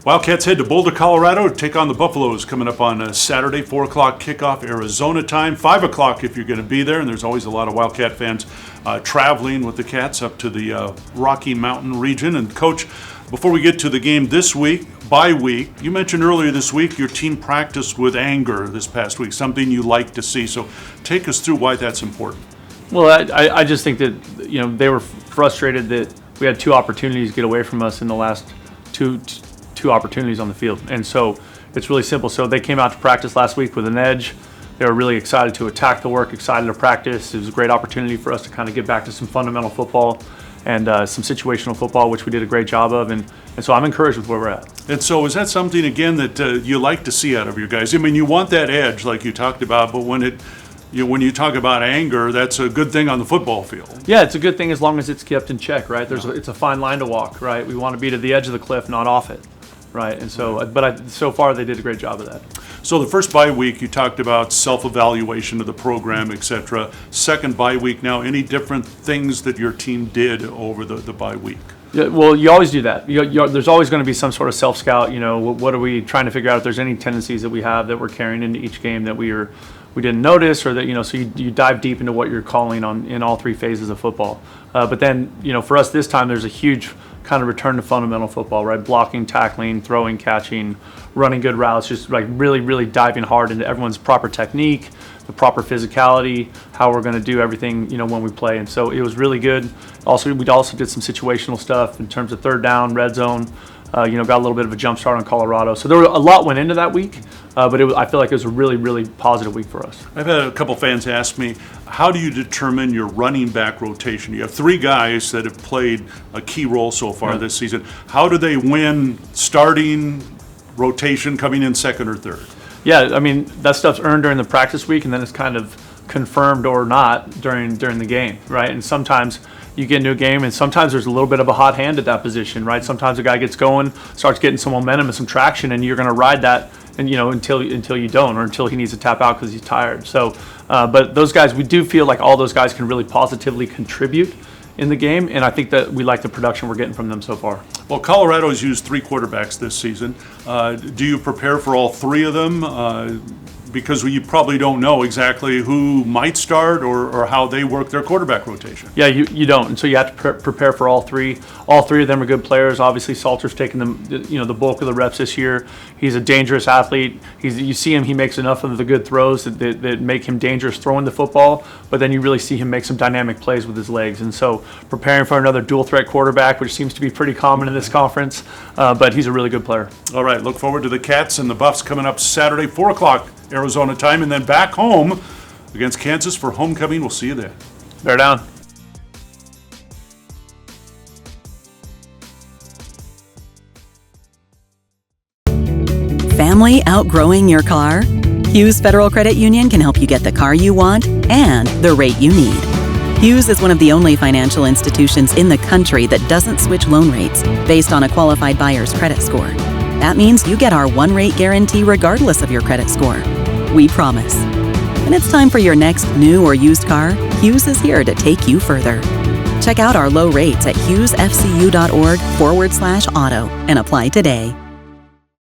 Wildcats head to Boulder, Colorado to take on the Buffaloes coming up on Saturday, 4 o'clock kickoff Arizona time, 5 o'clock if you're going to be there, and there's always a lot of Wildcat fans traveling with the Cats up to the Rocky Mountain region. And Coach, before we get to the game this week, bye week, you mentioned earlier this week your team practiced with anger this past week, something you like to see. So take us through why that's important. Well, I just think that, they were frustrated that we had two opportunities to get away from us in the last two opportunities on the field. And so it's really simple. So they came out to practice last week with an edge. They were really excited to attack the work, excited to practice. It was a great opportunity for us to kind of get back to some fundamental football and some situational football, which we did a great job of. And so I'm encouraged with where we're at. And so is that something, again, that you like to see out of your guys? I mean, you want that edge like you talked about, but when you talk about anger, that's a good thing on the football field. Yeah, it's a good thing as long as it's kept in check, right? It's a fine line to walk, right? We want to be to the edge of the cliff, not off it. Right, and so, so far they did a great job of that. So the first bye week, you talked about self-evaluation of the program, etc. Second bye week now, any different things that your team did over the bye week? Yeah, well, you always do that. There's always going to be some sort of self-scout. What are we trying to figure out if there's any tendencies that we have that we're carrying into each game that we didn't notice, or that so you dive deep into what you're calling on in all three phases of football. But then for us this time, there's a huge kind of return to fundamental football, right? Blocking, tackling, throwing, catching, running good routes, just like really, really diving hard into everyone's proper technique, the proper physicality, how we're going to do everything, when we play. And so it was really good. We also did some situational stuff in terms of third down, red zone. Got a little bit of a jump start on Colorado. So a lot went into that week, but I feel like it was a really, really positive week for us. I've had a couple fans ask me, how do you determine your running back rotation? You have three guys that have played a key role so far this season. How do they win starting rotation coming in second or third? Yeah, I mean, that stuff's earned during the practice week, and then it's kind of confirmed or not during the game, right? And sometimes you get into a game, and sometimes there's a little bit of a hot hand at that position, right? Sometimes a guy gets going, starts getting some momentum and some traction, and you're going to ride that, and until you don't, or until he needs to tap out because he's tired. So, but those guys, we do feel like all those guys can really positively contribute in the game, and I think that we like the production we're getting from them so far. Well, Colorado's used three quarterbacks this season. Do you prepare for all three of them? Because you probably don't know exactly who might start or how they work their quarterback rotation. Yeah, you don't, and so you have to prepare for all three. All three of them are good players. Obviously, Salter's taken the bulk of the reps this year. He's a dangerous athlete. You see him; he makes enough of the good throws that make him dangerous throwing the football. But then you really see him make some dynamic plays with his legs. And so, preparing for another dual threat quarterback, which seems to be pretty common in this conference. But he's a really good player. All right, look forward to the Cats and the Buffs coming up Saturday, 4 o'clock. Arizona time, and then back home against Kansas for homecoming. We'll see you there. Bear down. Family outgrowing your car? Hughes Federal Credit Union can help you get the car you want and the rate you need. Hughes is one of the only financial institutions in the country that doesn't switch loan rates based on a qualified buyer's credit score. That means you get our one-rate guarantee regardless of your credit score. We promise. When it's time for your next new or used car, Hughes is here to take you further. Check out our low rates at hughesfcu.org/auto and apply today.